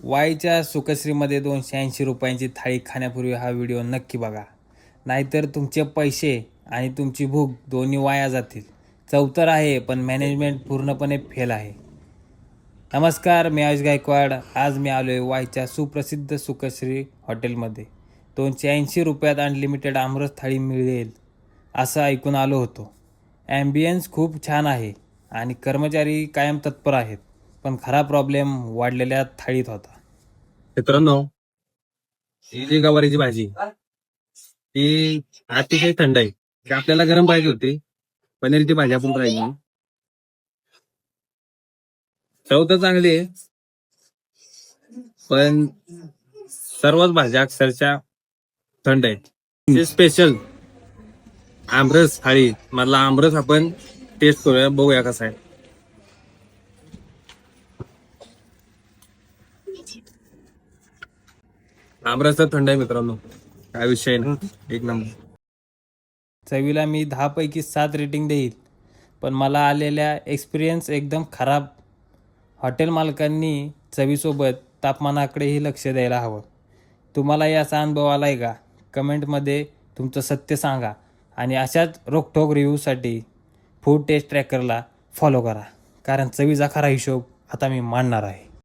वाईच्या सुखश्रीमध्ये 280 रुपयांची थाळी खाण्यापूर्वी हा व्हिडिओ नक्की बघा, नाहीतर तुमचे पैसे आणि तुमची भूक दोन्ही वाया जातील. चव तर आहे, पण मॅनेजमेंट पूर्णपणे फेल आहे. नमस्कार, मी आयुष गायकवाड. आज मी आलो आहे वाईच्या सुप्रसिद्ध सुखश्री हॉटेलमध्ये. 280 रुपयात अनलिमिटेड आमरस थाळी मिळेल असं ऐकून आलो होतो. ॲम्बियन्स खूप छान आहे आणि कर्मचारी कायम तत्पर आहेत, पण खरा प्रॉब्लेम वाढलेल्या थाळीत होता. मित्रांनो, ही जी गवारीची भाजी ती अतिशय थंड आहे. ती आपल्याला गरम पाहिजे होती. पनीरची भाजी आपण राहिली. चव तर चांगली आहे, पण सर्वच भाज्या अक्षरशः थंड आहेत. स्पेशल आमरस थाळी मधला आमरस आपण टेस्ट करूया, बघूया कसा आहे. आमरस तर थंड आहे मित्रांनो, काय विषय ना, एक नंबर. चवीला मी 10 पैकी 7 रेटिंग देईल, पण मला आलेल्या एक्सपिरियन्स एकदम खराब. हॉटेल मालकांनी चवीसोबत तापमानाकडेही लक्ष द्यायला हवं. तुम्हाला याचा अनुभव आला आहे का? कमेंटमध्ये तुमचं सत्य सांगा आणि अशाच रोखठोक रिव्ह्यूसाठी फूड टेस्ट ट्रॅकरला फॉलो करा, कारण चवीचा खरा हिशोब आता मी मांडणार आहे.